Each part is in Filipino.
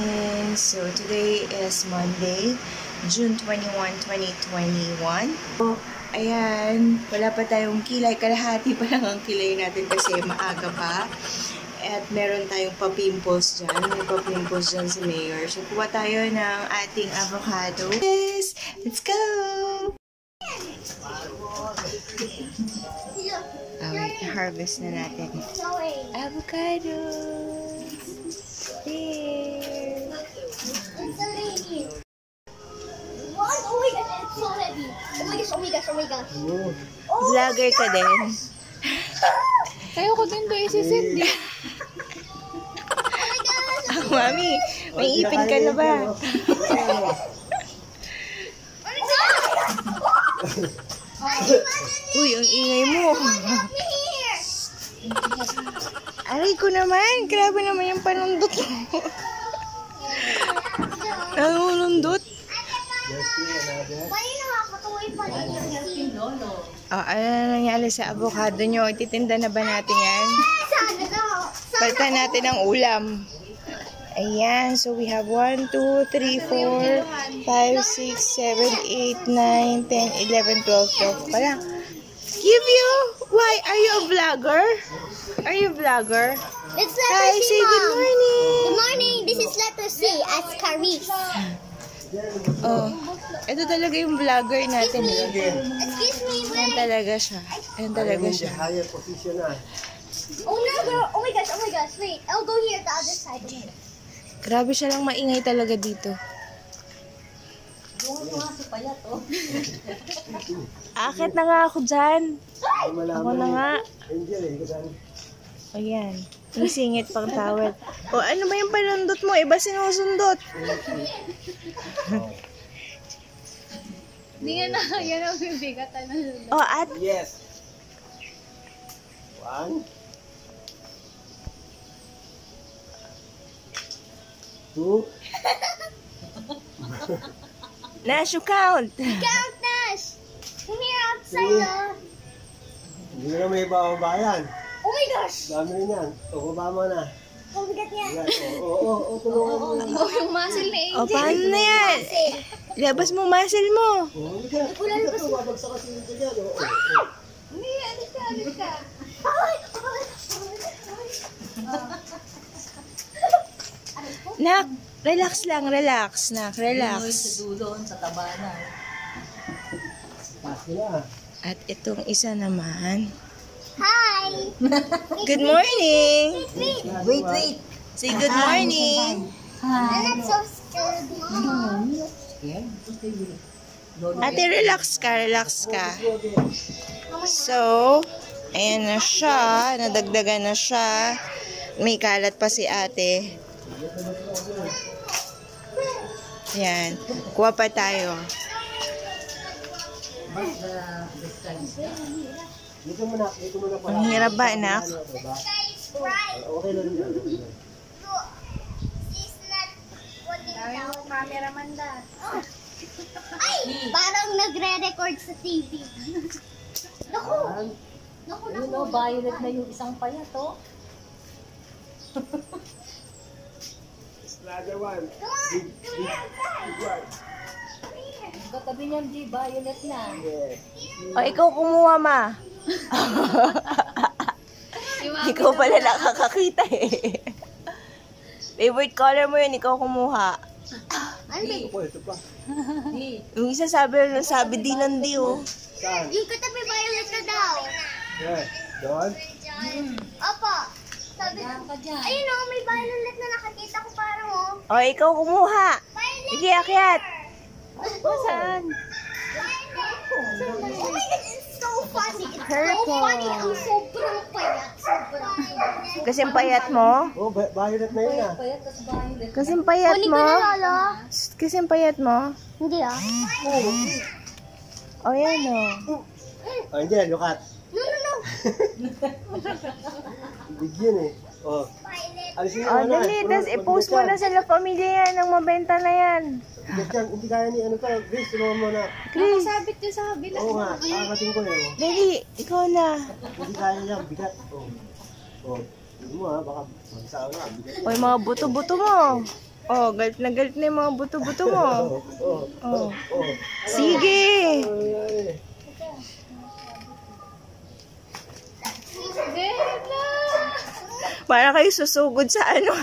morning! So, today is Monday, June 21, 2021. So, ayan, wala pa tayong kilay. Kalahati pa lang ang kilay natin kasi maaga pa. At meron tayong pa-pimples dyan. May pa-pimples dyan si Mayor. So, kuha tayo ng ating avocado. Yes! Let's go! Wait, harvest na natin. Avocado! There! It's a lady. What? Oh my gosh, it's so heavy. Oh my gosh, oh my gosh, oh my gosh. Oh Vlogger ka din. Kaya ko din doon isisit din. Oh my gosh. Mami, may ipin ka na ba? Uy, ang ingay mo. Aray ko naman. Grabe naman yung panundot mo. Nanunundot? Paano nakakatuwa yung paligid? Oh, ano na nangyari sa avocado nyo? Ititinda na ba natin yan? Sana daw. Palitan natin ang ulam. Ayan. So, we have 1, 2, 3, 4, 5, 6, 7, 8, 9, 10, 11, 12, 12. Parang, give you? Why? Are you a vlogger? Are you a vlogger? It's letter Hi, C, say good Mom. morning. Good morning. This is letter C as Caris. Oh, ito talaga yung vlogger natin. Excuse me, Ayan wait. talaga siya. Ayan talaga siya. Higher position na. Oh no, girl. Oh my gosh, oh my gosh. Wait, I'll go here the other side. Okay. Grabe siya lang maingay talaga dito. Akit na nga ako dyan. Ako na nga. Angel eh, kasi Ayan. Isingit pang towel. O, ano ba yung panundot mo? Iba sinusundot. Hindi nga na, yan ang bibigatan na. O, at yes. 1 2 Nash, you count. Count, Nash. Come here outside, oh. Hindi na may ibang bayan. Oh my gosh. Dami rin yan. O, baba mo na. Oh my God, yeah. Yan. Oo, tulungan mo. Oh, yung muscle ni O, Angel. paano na yan? Labas mo muscle mo. Oo, hindi ka. Wabagsak kasi nito dyan. Oo. Hindi, alis ka. Ay! Nak, relax lang, relax. Nak, relax. Pasti na. At itong isa naman. Hi! Good morning. Wait. Say good morning. I'm not so scared, Mom. Ate, relax ka. So, ayan na siya. Nadagdagan na siya. May kalat pa si ate. Ayan. Kuha pa tayo. Dito mo na pala. Ang hirap ba, anak? Okay lang yan. She's not putting Sabi mo, down. cameraman da. Ay! Parang nagre-record sa TV. Naku! Naku, naku. Violet na yung isang payat, oh. Another one. Come on! Come here outside. Katabi niyan, di, violet na. Yes. O, ikaw kumuha, ma. Ikaw pala nakakakita eh. Favorite color mo yun, ikaw kumuha. Ano ba? Ito pa. Yung isa sabi din ng di, oh. Saan? Yung katabi violet na daw. Yes. Doon? Opo. Sabi ko. Ayun o, may violet na nakakita ko parang oh. O, ikaw kumuha. Violet! Sige, akyat. Saan? Oh my God, it's so funny. It's so Purple. funny. Ang sobrang payat. Sobrang payat. Kasing payat mo? Oh, violet na yun ah. Kasing payat Kunin mo? ko na, Lolo. Kasing payat mo? Hindi ah. O, yan o. Oh, Angel, look at. No. Bigyan eh. Oh. Violet. Alisin O, dali. Tapos i-post mo na sa La Familia yan ng mabenta na yan. Hindi kaya ni ano to. Grace, tulungan mo na. Chris, Sabit yun sa kabila. Oo nga, kakating ko eh. dali. Ikaw na. Hindi kaya niya, bigat. Oh. Hindi mo ha, baka magsawa nga, bigat. O, yung mga buto-buto mo. Oh, galit na yung mga buto-buto mo. Oh. Oh. Sige. Para kayo susugod sa ano.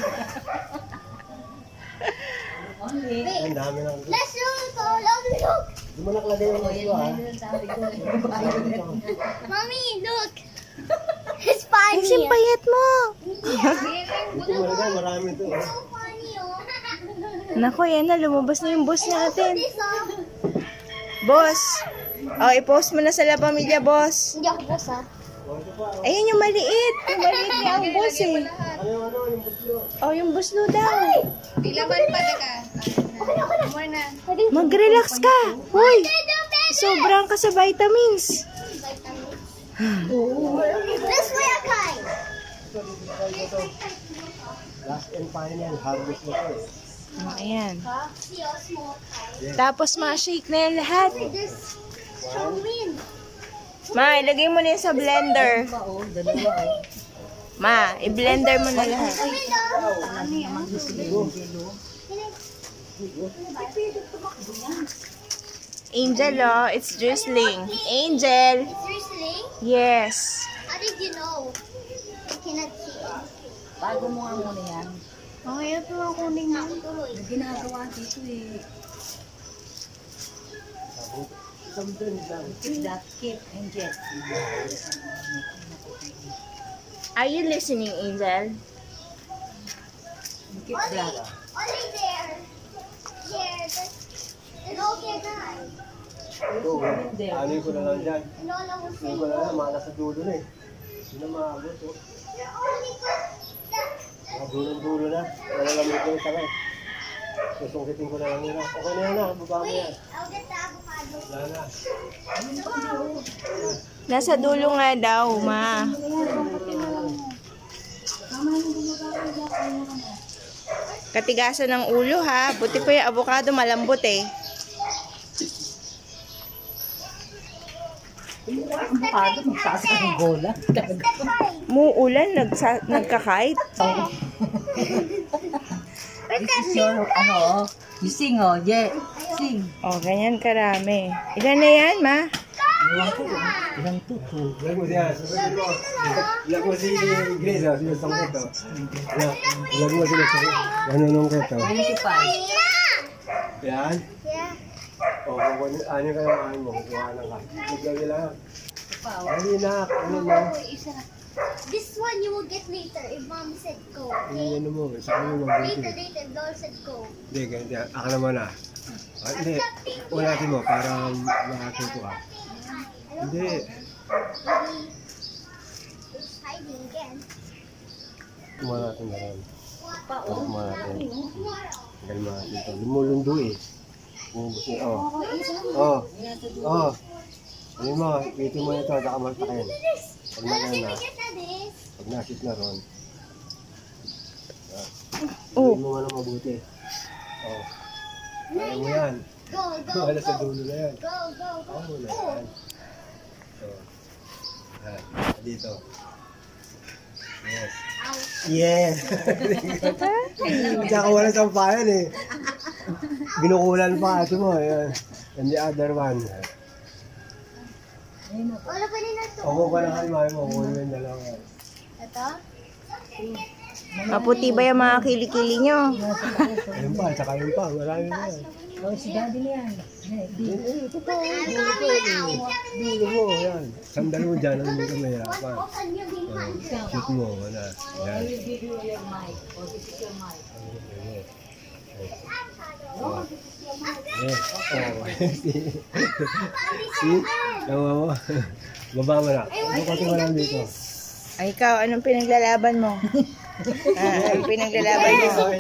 Ang dami lang. Let's look! Oh, look! Di mo nakalagay yung ito ha. Mommy, look! It's funny. Kasi payat mo. Ito malagay, marami ito. So funny, oh. Nako, yan na. Lumabas na yung boss natin. This, oh. Boss. Oh, i-post mo na sa La Pamilya, boss. Hindi ako boss, ah. Ayun yung maliit. Yung maliit niya ang boss eh. Ano, yung buslo. Oh, yung buslo daw. Ilaban pa ka. More na. Mag-relax ka. Hoy, sobrang ka sa vitamins. This way, okay. Last and final, harvest na ito. Oh, ayan. See how small kind. Tapos ma-shake na yan lahat. This show me. Ma, ilagay mo na yan sa blender. Ma, i-blender mo na lahat. Angel, oh, it's drizzling. Angel. Seriously? Yes. How did you know? I cannot see it. Bago mo nga muna yan. Okay, ito ang kunin mo. Tuloy. Ginagawa dito eh. Keep that, keep and get. Are you listening, Angel? Keep that. Only there. Here. There's okay guys. Ito, ano ko na lang dyan. Lola will Ano say ko na lang, no. mala sa dulo na eh. Hindi na maabot. Oh. You're only good. Dulo na. Wala lang ito yung tangay. Susungkitin ko na lang nila. Okay na yan na, baba mo yan. I'll get the avocado. Wala na. Nasa dulo nga daw, ma. Katigasan ng ulo, ha? Buti pa yung avocado, malambot eh. Avocado, magtaas ka ng gola. Muulan, nagkakite. This is your, ano, you sing, oh, yeah, sing. Oh, ganyan karami. Ilan na yan, ma? Ilang tuto. Lag mo siya. Lag mo si Grace. Sinasangkot to. Lag mo sila sa nanunungkit to. 25. Yan. Yeah. O, kung ano kayo ano mo, kuha na ka. Bigyan lang. Dali na. Ano mo? This one you will get later if mom said go. Okay? Ano mo? Sa ano mo mabuti? Later, if Dol said go. Hindi, ganyan. Ako naman ah. Hindi. Unatin mo para makatuto ka. Hindi. Maybe it's hiding again. Kumain natin na rin. Kumain natin. Tagal mo dito. Lumulundo eh. Umubos niya. Oh. Oh. Oh. Ano mo? Ito mo ito. Saka magtakin. Pag Lola, nakain can na. we get this? Pag nasit na ron. Oh. Hindi mo nga na mabuti. Oh. Kaya mo yan. Go, go, Wala sa go. dulo na yan. Go, go, go. Ako muna yan. So. Dito. Yes. Ow. Yes! Tsaka wala sampayan eh. Binukulan pa ito mo. Ayan. And the other one. Wala pa rin na to. Opo pa na kayo, mami mo. Kunin mo yung dalawa. Ito? Maputi ba yung mga kilikili nyo? Ayun pa, tsaka yun pa. Marami na yan. Oh, si daddy na yan. Ito pa. Dulo mo. Yan. Sandal mo dyan. Ang hindi ka mahirapan. Open your big hand. Shoot mo. Wala. Yan. Give you your mic. Oh, this is your mic. Yes. See? Nawa mo. Baba mo na. Ano kasi mo lang dito? Ay, ikaw, anong pinaglalaban mo? Anong pinaglalaban mo?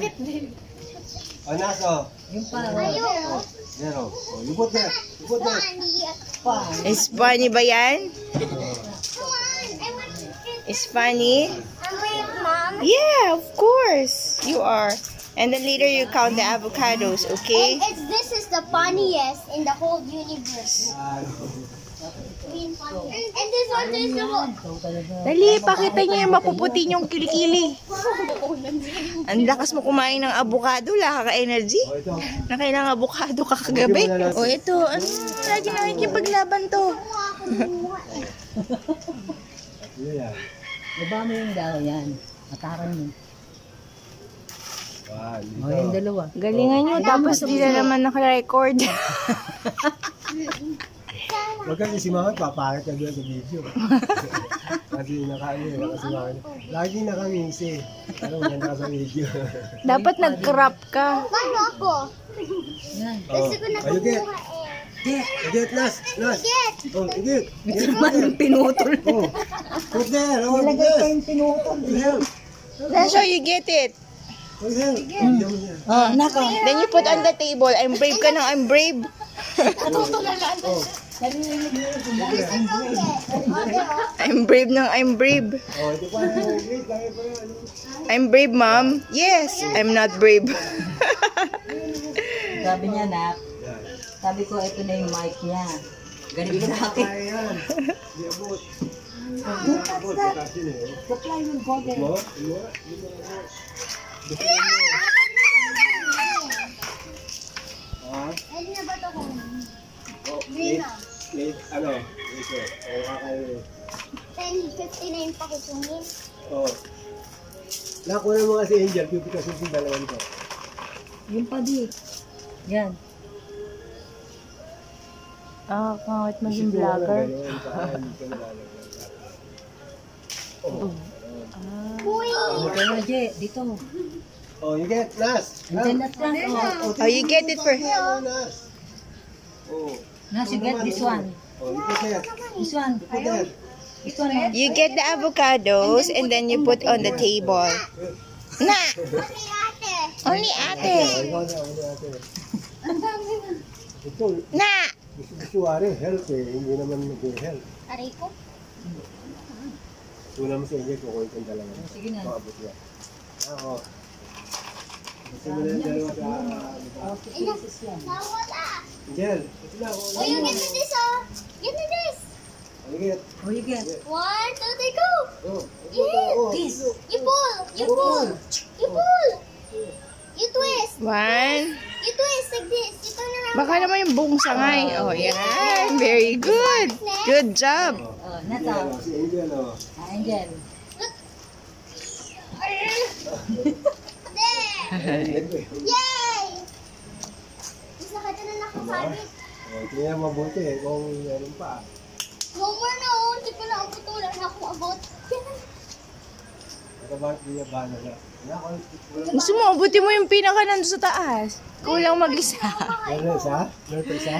O, naso. Yung pa, Ayun. Zero. O, lupot na. Lupot na. Funny. Is funny ba yan? Come on. I want to get Is funny? with mom. Yeah, of course. You are. And then later you count the avocados, okay? And this is the funniest in the whole universe. And this one is the one. Dali, pakita niyo yung mapuputi niyong kilikili. Ang lakas mo kumain ng avocado, wala ka energy. O, ito. Nakain ng avocado ka kagabi. O ito, ano, lagi nakikipaglaban to. Ano yan? Baba mo yung daw yan. Mataran mo. Ah, O, yung dito. dalawa. Galingan niyo, tapos di na naman naka-record. Huwag kasi si Mama, papakit ka doon sa video. Kasi nakasimangan. Lagi nakangisi. Pero maganda ka sa video. Dapat nag-crop ka. Paano ako? Yan. Gusto ko na Ayugit! kumuha eh. Igit, Nas! Nas! Get! Oh, igit! Ito naman yung pinutol. Oh! Put there! Oh, Nilagay igit! pa yung pinutol. Good help! That's how you get it. Good help! Bigyan mo siya. Oh, nako. Then you put on the table. I'm brave ka na, I'm brave. Oh! I'm brave nang I'm brave. Oh, ito pa yung igit. Lagi pa yan. I'm brave, mom. Yes, I'm not brave. Sabi niya, nak. Yan. Sabi ko, ito na yung mic niya. Galing sa akin. Kaya yan. Di abot. Di abot. Tatas yun eh. Supply yung goggle. Mo? Mo? Gusto mo? Ah? Pwede na ba ito kung Oh, late, ano? Ito. Oh, kakain. 10:59 pa kitungin? Oh. Nakuha mo kasi Angel, pipitasin yung dalawa nito. Yung padi. Yan. Ah, kahit maging vlogger. Oh. Uy! Ito na, Je. Dito. Oh, you get Nas. Diyan na lang. Oh. Oh, you get it for... Nas. Oh. Now, you get this one. Oh, you get that. This one. Put that. This one. Oh. You get the avocados and then you put on the table. Na! Only ate! Only ate. Oh, ikaw na, ano ate. Ang dami na. Ito, Na! gusto wari, health eh. Hindi naman mag-health. Aray ko? Tuna mo sa Angel, kukunin kong dalawa. Sige na. Maabot niya. Ah, oh. Gusto mo na yung dalawa sa... Pieces yan. Nawala! Angel, ito na. Oh, you get to this, oh! Get to this! Oh, you get. Oh, you get. 1, 2, 3, go! Oh, Yes. oh. This. You pull! You pull! You pull! You twist! One. You twist like this! Ito na lang! Baka naman yung buong sangay. Oh, yan. Very good. Good job. Oh, Angel, nasa. oh, si Angel, oh. Ah, Angel. There! Yay! Mas nakita na nakasabit. Oh, tingnan mabuti eh, kung meron pa. No more na, oh! Hindi ko na abot. Wala na akong abot. Nakabang niya ba na na? Gusto mo, abuti mo yung pinaka nandun sa taas. Kulang mag-isa. Meron isa? Meron pa isa?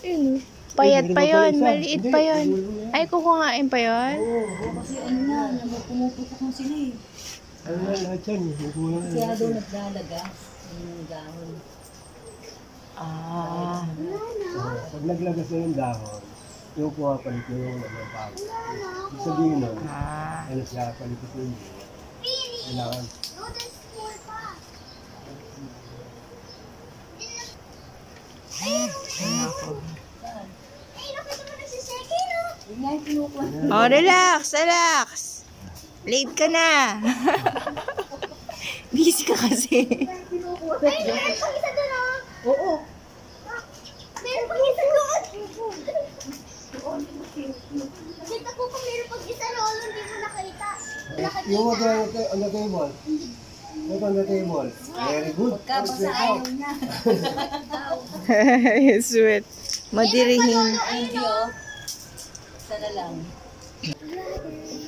Yun. Payat pa yun. Maliit pa yun. Ay, kukuhain pa yun. Kasi ano na, pumuputok mo sila eh. Ano na lahat yan? May kulang na Kaya lahat doon eh. naglalagas. Yung dahon. Ah. Oh, pag naglagas na yung dahon, yung pumapalit na yung nagpapalit. Ibig sabihin nun, Ah. ano siya, palipat na yun. Kailangan. No, there's more pa. Ay, nakita mo nagsiseke, no? Yun nga yung kinukuha. Oh, relax, relax. Late ka na. Busy ka kasi. Ay, meron pang isa doon, oh! Oo. Meron pang isa doon! Nakita ko kung meron pang isa, Lolo, hindi mo nakita. Yung on the table. Look on the table. Very good. Pagkabasa ayaw niya. Sweet. Madirihin. Hindi oh. Isa na lang.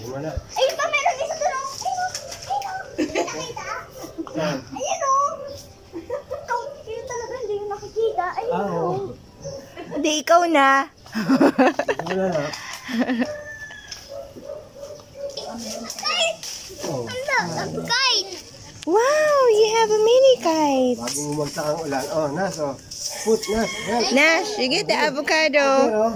Wala. Ay, pa, meron isa doon, oh! Ayun, oh! Hindi mo nakita? Saan? Ayun, oh! Kayo talaga hindi mo nakikita. Ayun, Ah, oh! oo. Hindi, ikaw na. Wala na. Oh. Ala, ang kite! Wow, you have a mini kite. Bago bumagsak ang ulan. Oh, Nas, oh. Put, Nas. Help. Nash, you get the avocado.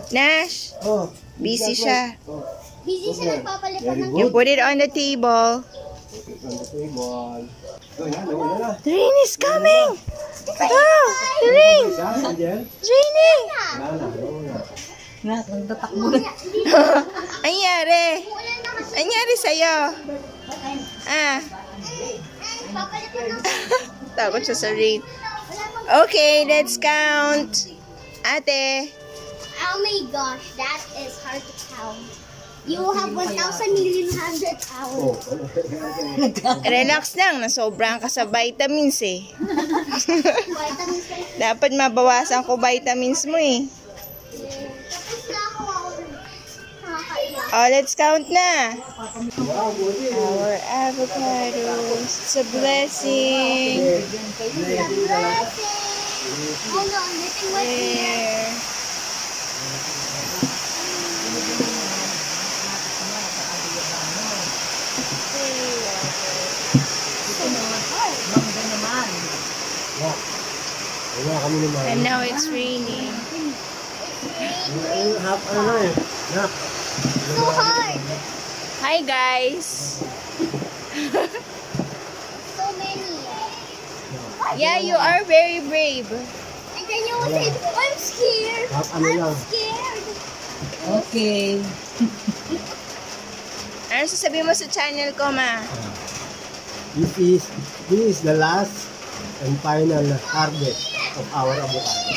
Nash, Oh. busy siya. Oh. Busy siya nagpapalitan ng... You put it on the table. Put it on the table. Oh, yan. Nawala na. The rain is coming. Oh, the rain. Isa, Angel? It's raining. Wala na. Nawala na. Nga, nagtatakbo na. Anyari? Anyari sa'yo? Ah, Papalit mo ng... takot siya sa rain. Okay, let's count. Ate. Oh my gosh, that is hard to count. You have 1,100 hours. Relax lang, nasobrang ka sa vitamins eh. Vitamins like Dapat mabawasan ko vitamins mo eh. tapos na ako nakakaiyak. Oh, let's count na. Our avocados. It's a blessing. Hold on, letting wet here. There. Mangga naman. Wala kami naman. And now it's raining. Ano na eh. Nak. So hard. Hi guys. So many. Yeah, you are very brave. And then you will say, I'm scared. Ano I'm lang. scared. Okay. Ano sasabihin mo sa channel ko, ma? This is the last and final harvest of our avocado.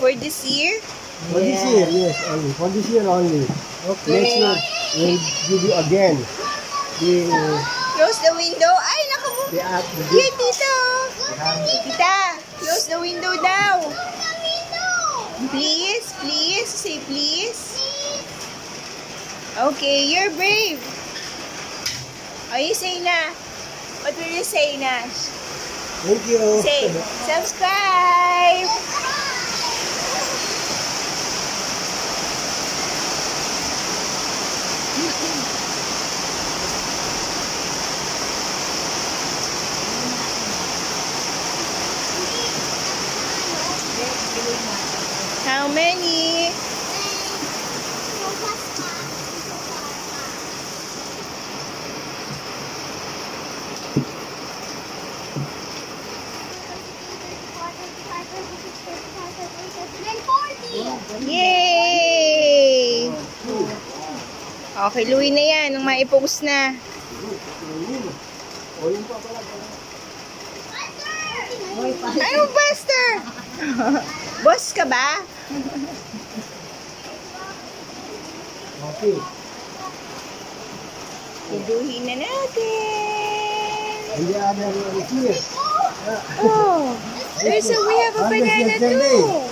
For this year? For this year, yes, only. For this year only. Okay. Next year, we'll give you again the Close the window. Ay, naku mo. the Here, tito. harvest. Tita, close the window daw. Please, please. Say please. Okay, you're brave. Oh, you say na. What will you say, Nash? Thank you. Say, subscribe. How many? Yay! Okay, luwi na yan. Nung maipost na. Ano, Buster? Boss ka ba? Okay. Tuduhin na natin. And the other one is here. Oh, there's a, we have a Harvest banana yesterday. too.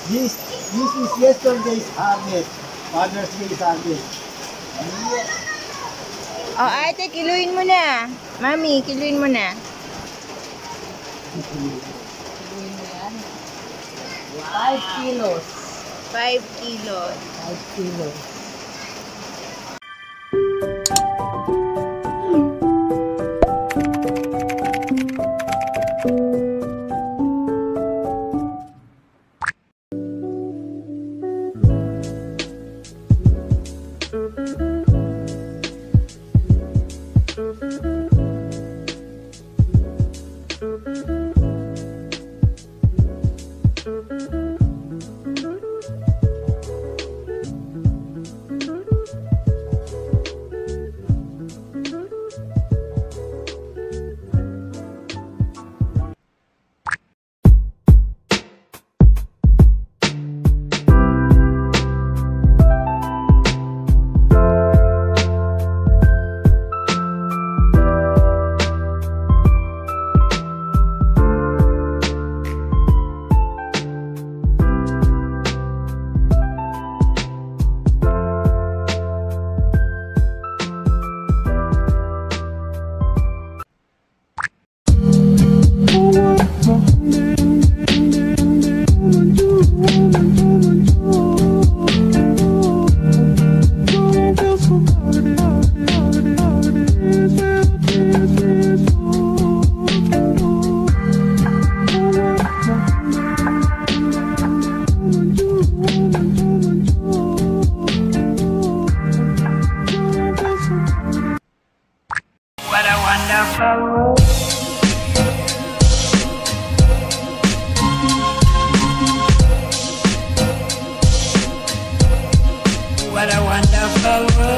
This is yesterday's harvest. Father's Day harvest. Oh, ate, kiluin mo na. Mami, kiluin mo na. 5 kilos. 5 kilos. 5 kilos. What a wonderful world.